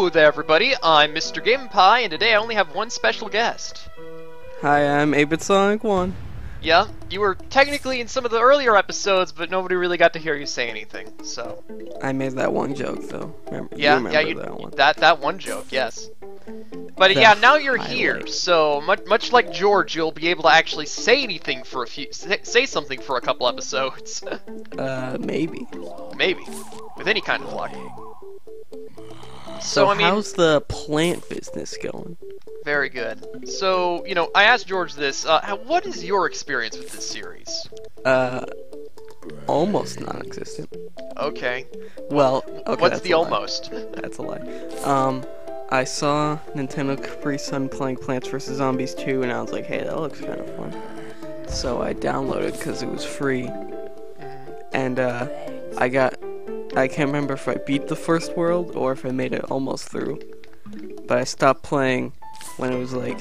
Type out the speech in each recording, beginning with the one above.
Hello there, everybody. I'm Mr. Game Pie, and today I only have one special guest. Hi, I'm 8-Bit Sonic 1. Yeah, you were technically in some of the earlier episodes, but nobody really got to hear you say anything. So. I made that one joke though. Remember, Yeah, you remember yeah, that one. That one joke, yes. But The yeah, now you're highlight. here, so much like George, you'll be able to actually say anything for say something for a couple episodes. Maybe. Maybe, with any kind of luck. So I mean, how's the plant business going? very good. So, you know, I asked George this, what is your experience with this series? Almost non-existent. Okay. Well, okay, What's that's the a lie. almost? That's a lie. I saw Nintendo Capri Sun playing Plants vs. Zombies 2, and I was like, hey, that looks kind of fun. So I downloaded because it was free. And, I can't remember if I beat the first world or if I made it almost through. But I stopped playing when it was like,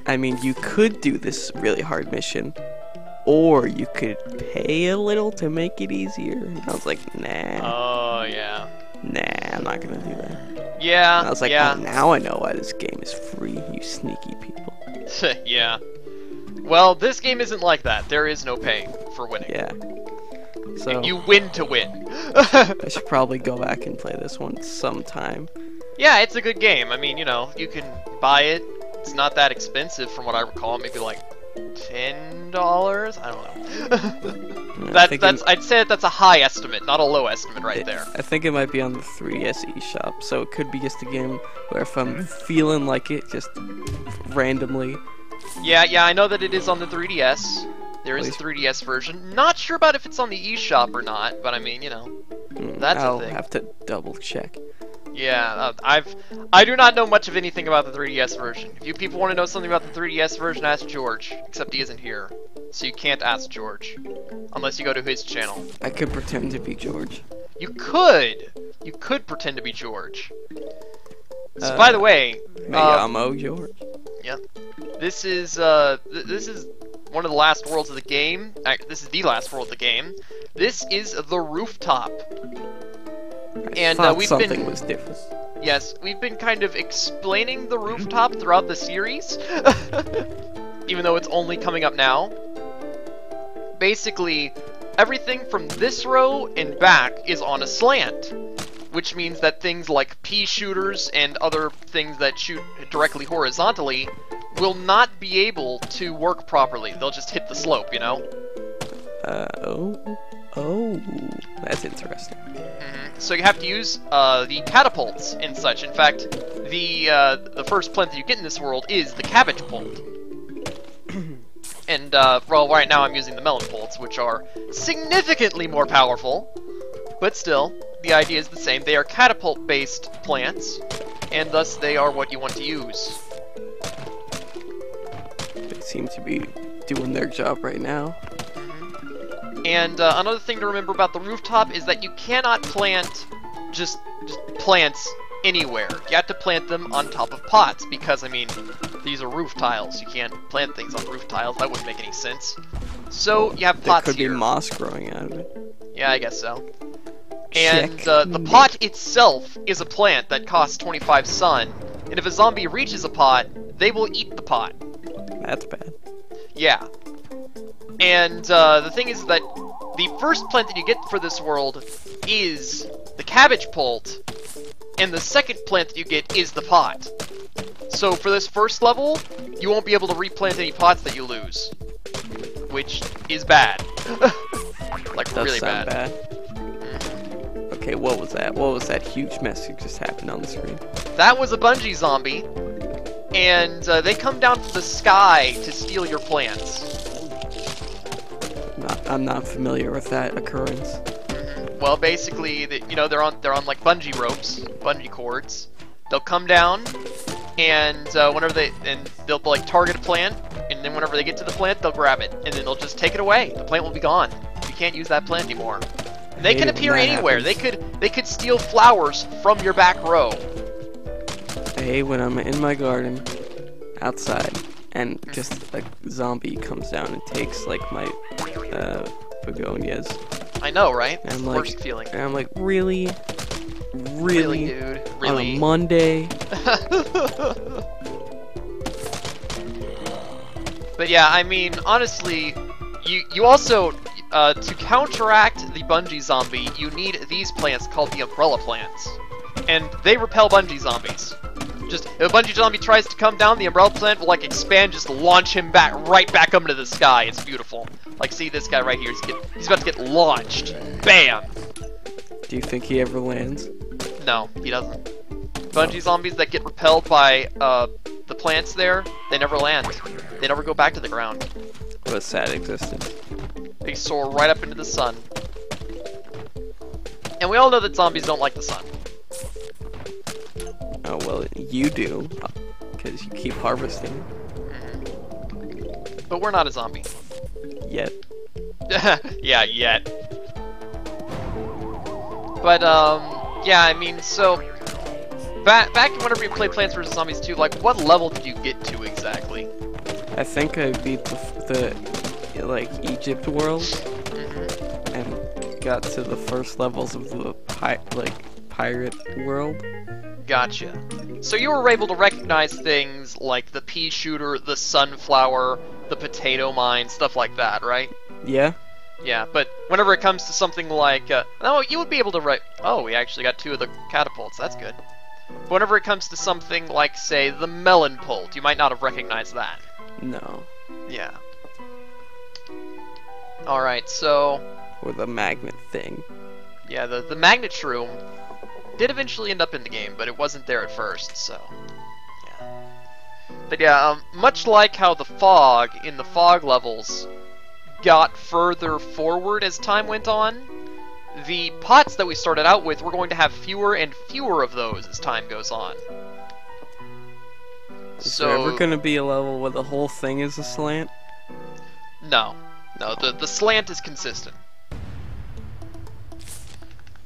I mean, you could do this really hard mission, or you could pay a little to make it easier. And I was like, nah. Oh, yeah. Nah, I'm not gonna do that. Yeah, And I was like, yeah. oh, now I know why this game is free, you sneaky people. Yeah. Well, this game isn't like that. There is no paying for winning. Yeah. So, You win to win. I should probably go back and play this one sometime. Yeah, it's a good game. I mean, you know, you can buy it. It's not that expensive from what I recall. Maybe like $10? I don't know. I'd say that's a high estimate, not a low estimate right there. I think it might be on the 3DS eShop, so it could be just a game where if I'm feeling like it, just randomly. Yeah, I know that it is on the 3DS. There is a 3DS version. Not sure about if it's on the eShop or not, but I mean, you know, that's I'll a thing. have to double check. Yeah, I do not know much of anything about the 3DS version. If you people want to know something about the 3DS version, ask George. Except he isn't here, so you can't ask George unless you go to his channel. I could pretend to be George. You could pretend to be George. So by the way, Mayamo George. yeah, this is one of the last worlds of the game. This is the last world of the game. This is the rooftop. And Thought we've something been was different. Yes, we've been kind of explaining the rooftop throughout the series, even though it's only coming up now. Basically, everything from this row and back is on a slant, which means that things like pea shooters and other things that shoot directly horizontally will not be able to work properly. They'll just hit the slope, you know? Oh, that's interesting. So you have to use the catapults and such. In fact, the first plant that you get in this world is the cabbage pult. And well, right now I'm using the melon pults, which are significantly more powerful. But still, the idea is the same. They are catapult-based plants, and thus they are what you want to use. They seem to be doing their job right now. And another thing to remember about the rooftop is that you cannot plant just plants anywhere. You have to plant them on top of pots because, I mean, these are roof tiles. You can't plant things on roof tiles. That wouldn't make any sense. So you have pots There could here. be moss growing out of it. Yeah, I guess so. And Check. the pot itself is a plant that costs 25 sun. And if a zombie reaches a pot, they will eat the pot. That's bad. Yeah. And the thing is that the first plant that you get for this world is the cabbage pult, and the second plant that you get is the pot. So for this first level, you won't be able to replant any pots that you lose, which is bad. Like Does really sound bad. Okay, what was that? What was that huge mess that just happened on the screen? That was a bungee zombie, and they come down from the sky to steal your plants. I'm not familiar with that occurrence. Well, basically, you know, they're on like bungee ropes, bungee cords. They'll come down, and they'll like target a plant, and then whenever they get to the plant, they'll grab it, and then they'll just take it away. The plant will be gone. You can't use that plant anymore. And they can appear anywhere. They could steal flowers from your back row. I hate when I'm in my garden, outside, and just a zombie comes down and takes like my begonias. I know, right? It's And the like, worst feeling. And I'm like, really? Really? dude? On Really? a Monday? But yeah, I mean, honestly, you also, to counteract the bungee zombie, you need these plants called the umbrella plants. And they repel bungee zombies. Just, if a bungee zombie tries to come down, the umbrella plant will, like, expand, just launch him right back up into the sky. It's beautiful. Like, see this guy right here, he's about to get launched. Bam! Do you think he ever lands? No, he doesn't. Bungee zombies that get repelled by, the plants there, they never land. They never go back to the ground. What a sad existence. They soar right up into the sun. And we all know that zombies don't like the sun. Oh, well, you do. Because you keep harvesting. But we're not a zombie. Yet. Yeah, yet. But, yeah, I mean, so... Back whenever you played Plants vs. Zombies 2, like, what level did you get to exactly? I think I beat the like, Egypt world. And got to the first levels of the, pirate world. Gotcha. So you were able to recognize things like the pea shooter, the sunflower, the potato mine, stuff like that, right? Yeah? Yeah, but whenever it comes to something like, no, you would be able to oh, we actually got 2 of the catapults, that's good. But whenever it comes to something like, say, the melon pult, you might not have recognized that. No. Yeah. Alright, so... Or the magnet thing. Yeah, the magnet shroom did eventually end up in the game, but it wasn't there at first, so... Yeah. But yeah, much like how the fog in the fog levels got further forward as time went on, the pots that we started out with, we're going to have fewer and fewer of those as time goes on. Is there ever gonna be a level where the whole thing is a slant? No. No, the slant is consistent.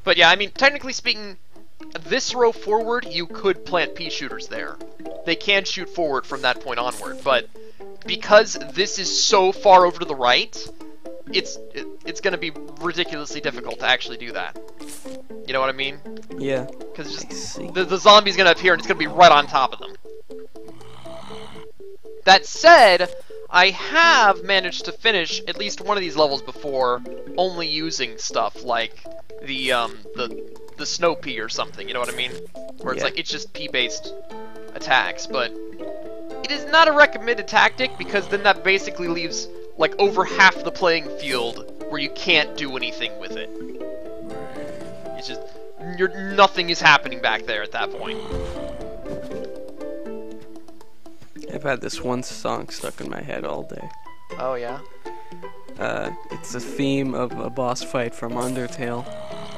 But yeah, I mean, technically speaking, this row forward, you could plant pea shooters there. They can shoot forward from that point onward, but because this is so far over to the right, it's gonna be ridiculously difficult to actually do that. You know what I mean? Yeah. Because just the zombie's gonna appear and it's gonna be right on top of them. That said, I have managed to finish at least one of these levels before, only using stuff like the snow pea or something. You know what I mean? Where it's like it's just pea-based attacks, but it is not a recommended tactic because then that basically leaves like over half the playing field where you can't do anything with it. It's just nothing is happening back there at that point. I've had this one song stuck in my head all day. Oh yeah? It's the theme of a boss fight from Undertale.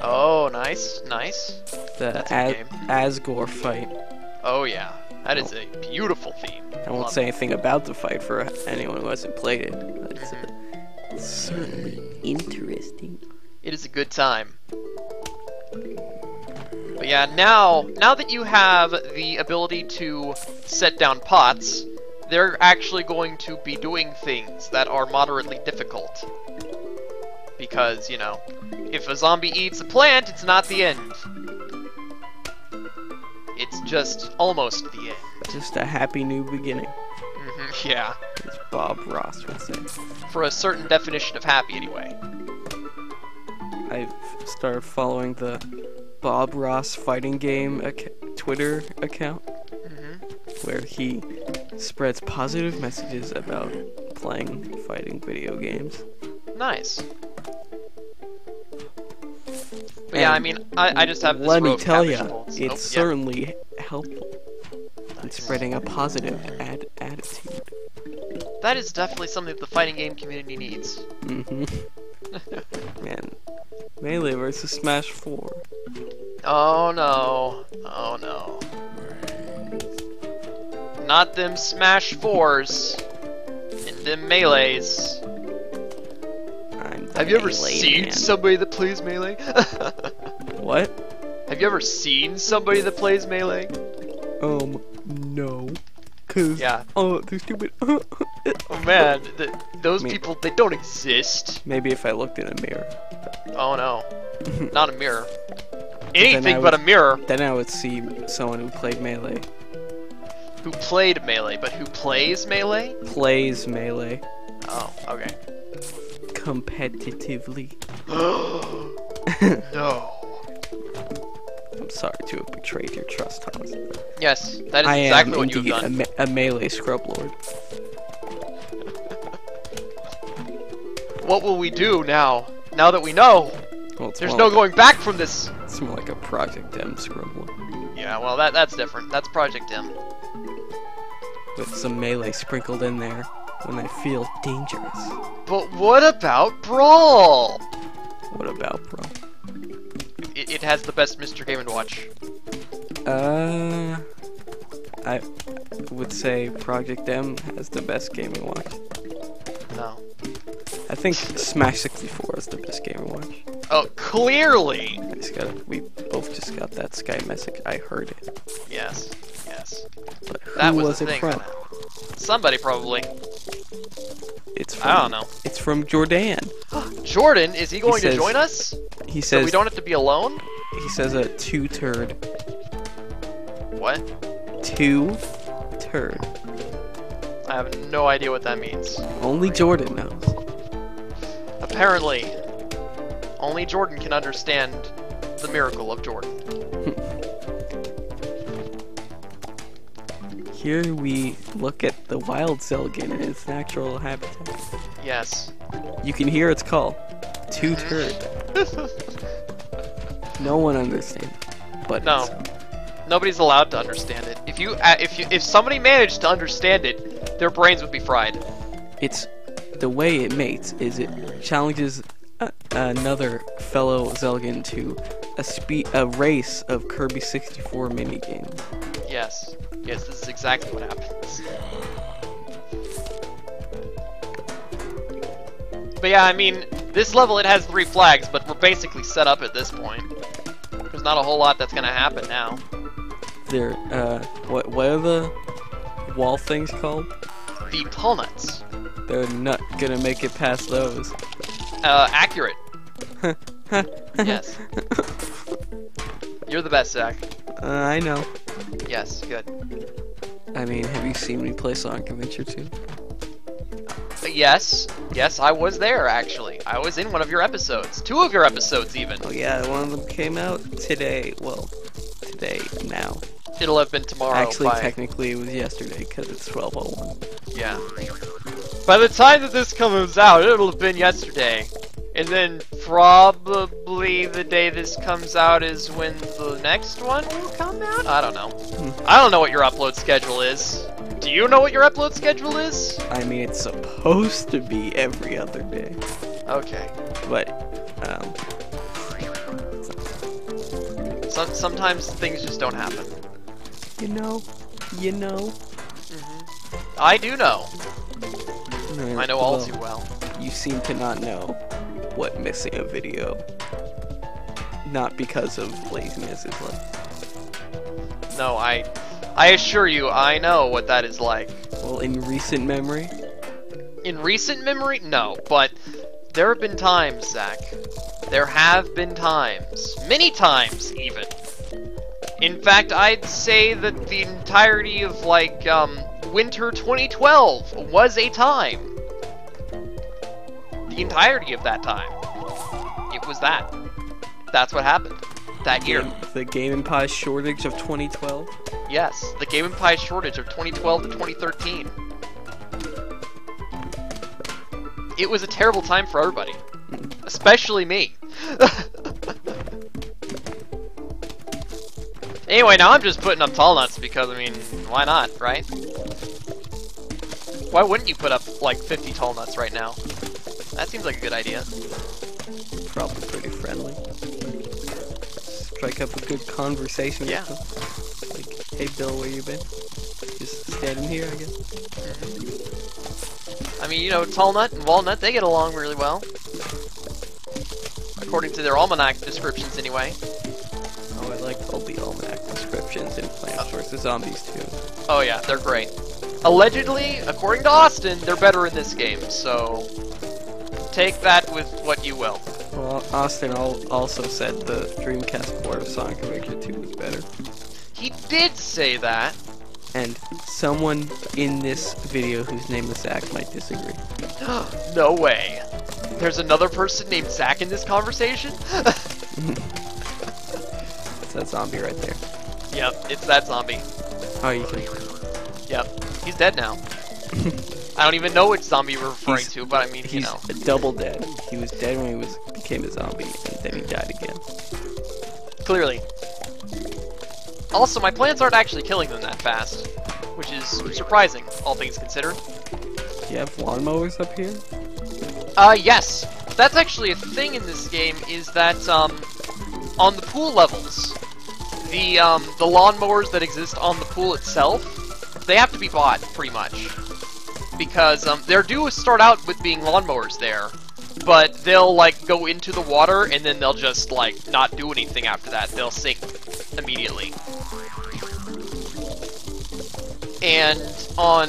Oh, nice, nice. The Asgore fight. Oh yeah, that is a beautiful theme. I won't say anything about the fight for anyone who hasn't played it, but it's certainly interesting. It is a good time. But yeah, now that you have the ability to set down pots, they're actually going to be doing things that are moderately difficult. Because, you know, if a zombie eats a plant, it's not the end. It's just almost the end. Just a happy new beginning. Yeah. As Bob Ross would say. For a certain definition of happy, anyway. I've started following the Bob Ross fighting game Twitter account, where he spreads positive messages about playing fighting video games. Nice. But yeah, I mean, I just have this let row me of tell cabbage you, bolts. it's certainly helpful in spreading a positive attitude. That is definitely something that the fighting game community needs. Man, Melee versus Smash 4. Oh no. Oh no. Not them Smash 4s. And them Melees. Have you ever seen somebody that plays Melee? What? Have you ever seen somebody that plays Melee? No. Cause, yeah. Oh, they're stupid. Oh man, those people, they don't exist. Maybe if I looked in a mirror. Oh no. Not a mirror. Anything but a mirror. Then I would see someone who played Melee. Who played Melee, but who plays Melee? Plays Melee. Oh, okay. Competitively. No. I'm sorry to have betrayed your trust, Thomas. Yes, that is I exactly am what you've indeed done. a Melee scrub lord. What will we do now? Now that we know, Well, it's there's more no like going back from this. It's more like a Project M scrub lord. Yeah, well, that's different. That's Project M. With some Melee sprinkled in there when I feel dangerous. But what about Brawl? What about, bro? It has the best Mr. Game & Watch. I would say Project M has the best Game & Watch. No. I think Smash 64 is the best Game & Watch. Oh, clearly! We both just got that Sky message. I heard it. Yes, yes. But That who was was the it thing. from? Somebody probably. It's from, I don't know. It's from Jordan. Jordan, is he going to says- join us? He So says we don't have to be alone? he says a two-turd. What? Two-turd. I have no idea what that means. Only Jordan knows. Apparently, only Jordan can understand the miracle of Jordan. Here we look at the wild Zelgin in its natural habitat. Yes. You can hear its call. Two-turd. No one understands. But No. Nobody's allowed to understand it. If somebody managed to understand it, their brains would be fried. it's the way it mates is it challenges another fellow Zelgin to a race of Kirby 64 minigames. Yes. Yes, this is exactly what happens. But yeah, I mean, this level it has 3 flags, but we're basically set up at this point. There's not a whole lot that's gonna happen now. They're what are the wall things called? The tall nuts. They're not gonna make it past those. Accurate. Yes. You're the best, Zack. I know. Yes, good. I mean, have you seen me play Sonic Adventure 2? Yes, I was there actually. I was in one of your episodes. 2 of your episodes even. Oh yeah, one of them came out today. Well, today now. It'll have been tomorrow. Actually, technically, it was yesterday because it's 12:01. Yeah. By the time that this comes out, it'll have been yesterday. And then probably the day this comes out is when the next one will come out? I don't know. I don't know what your upload schedule is. Do you know what your upload schedule is? I mean, it's supposed to be every other day, Okay. but Sometimes things just don't happen. you know. I do know. I know all Well, too well. You seem to not know what missing a video, not because of laziness, is like. No, I assure you, I know what that is like. Well, in recent memory, In recent memory, no, but there have been times, Zack. There have been times. Many times, even. In fact, I'd say that the entirety of, like, winter 2012 was a time. The entirety of that time. It was that. That's what happened. That year. the Game & Pie shortage of 2012. Yes, the Game & Pie shortage of 2012 to 2013. It was a terrible time for everybody. Especially me. Anyway, now I'm just putting up tall nuts because, I mean, why not, right? Why wouldn't you put up, like, 50 tall nuts right now? That seems like a good idea. Probably pretty friendly. Strike up a good conversation Yeah. with them. Like, hey Bill, where you been? Just standing here, I guess. I mean, you know, tall nut and walnut, they get along really well. According to their almanac descriptions, anyway. Oh, I like all the almanac descriptions in Plants vs. Zombies too. Oh yeah, they're great. Allegedly, according to Austin, they're better in this game, so take that with what you will. Well, Austin also said the Dreamcast port of Sonic Adventure 2 was better. He did say that. And someone in this video whose name is Zack might disagree. No way. There's another person named Zack in this conversation? It's that zombie right there. Yep, it's that zombie. Oh, you can... Yep, he's dead now. I don't even know which zombie we're referring to, but I mean, you know. He's double dead. He was dead when he became a zombie, and then he died again. Clearly. Also, my plants aren't actually killing them that fast, which is surprising, all things considered. Do you have lawnmowers up here? Yes. That's actually a thing in this game, is that, on the pool levels, the lawnmowers that exist on the pool itself, they have to be bought, pretty much. Because, they're due start out with being lawnmowers there, but they'll, like, go into the water, and then they'll just, like, not do anything after that. They'll sink immediately. And on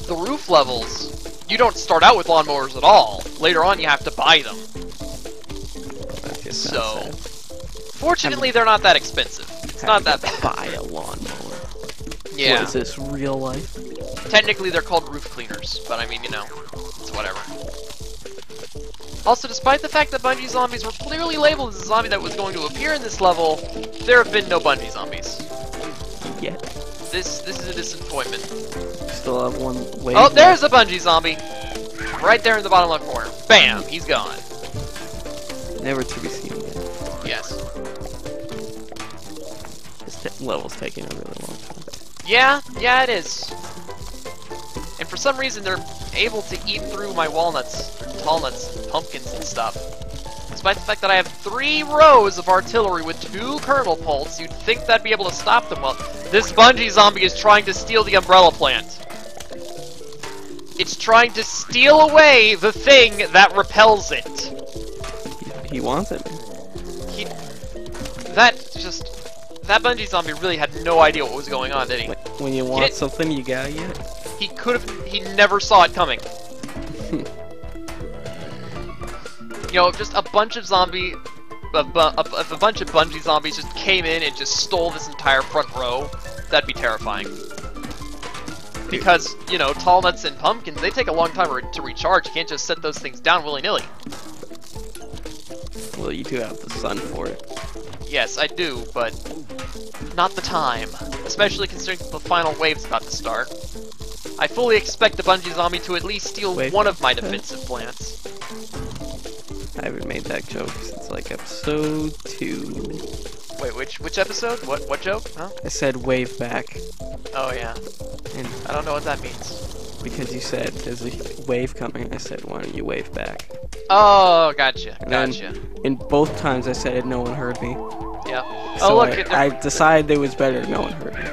the roof levels, you don't start out with lawnmowers at all. Later on, you have to buy them. So, fortunately, they're not that expensive. It's not that bad. Buy a lawnmower. Yeah. What is this, real life? Technically, they're called roof cleaners, but I mean, you know, it's whatever. Also, despite the fact that Bungie zombies were clearly labeled as a zombie that was going to appear in this level, there have been no Bungie zombies. Yet. This is a disappointment. Still have one wave. Oh, there's a Bungie zombie! Right there in the bottom left corner. Bam! He's gone. Never to be seen again. Yes. This level's taking a really long time. Yeah, it is. And for some reason, they're able to eat through my walnuts, tall nuts, and pumpkins and stuff. Despite the fact that I have 3 rows of artillery with 2 kernel bolts, you'd think that'd be able to stop them. Well, this Bungie zombie is trying to steal the umbrella plant. It's trying to steal away the thing that repels it. He wants it. That Bungie zombie really had no idea what was going on, did he? When you want something, you gotta get it. He never saw it coming. You know, just a bunch of Bungie zombies just came in and just stole this entire front row, that'd be terrifying. Because, you know, tall nuts and pumpkins, they take a long time to recharge. You can't just set those things down willy-nilly. Well, you do have the sun for it. Yes, I do, but not the time. Especially considering the final wave's about to start. I fully expect the Bungie zombie to at least steal one of my defensive plants. I haven't made that joke since like episode 2. Wait, which episode? What joke? Huh? I said wave back. Oh yeah. And I don't know what that means. Because you said there's a wave coming, I said why don't you wave back? Oh, gotcha. In both times I said it, no one heard me. Yep. So Oh look, I decided it was better, no one heard me.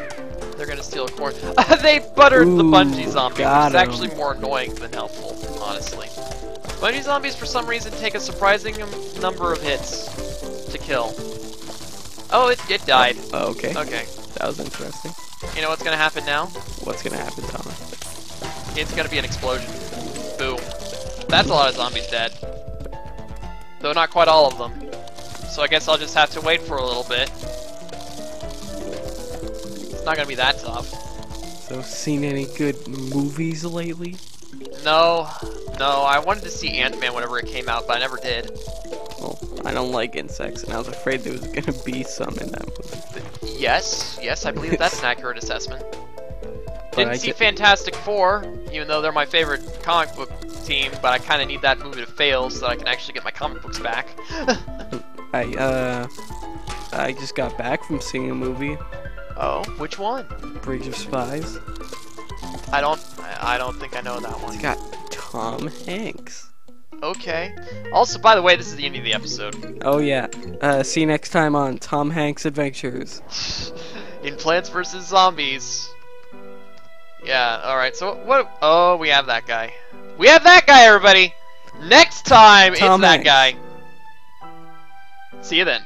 They're gonna steal a corn. They buttered the Bungie zombie, which is him. actually more annoying than helpful, honestly. Bungie zombies, for some reason, take a surprising number of hits to kill. Oh, it died. Oh, okay. Okay. That was interesting. You know what's gonna happen now? What's gonna happen, Tom? It's gonna be an explosion. Boom. That's a lot of zombies dead. Though not quite all of them. So I guess I'll just have to wait for a little bit. It's not gonna be that tough. So, seen any good movies lately? No, I wanted to see Ant-Man whenever it came out, but I never did. Well, I don't like insects, and I was afraid there was gonna be some in that movie. Yes, I believe that's an accurate assessment. Didn't see Fantastic Four, even though they're my favorite comic book team, but I kind of need that movie to fail so that I can actually get my comic books back. I just got back from seeing a movie. Oh, which one? Bridge of Spies. I don't think I know that one. It's got Tom Hanks. Okay. Also, by the way, this is the end of the episode. Oh yeah. See you next time on Tom Hanks Adventures. In Plants vs. Zombies. Yeah, alright, so what? Oh, we have that guy. We have that guy, everybody! Next time, Tom it's that Hanks. guy. See you then.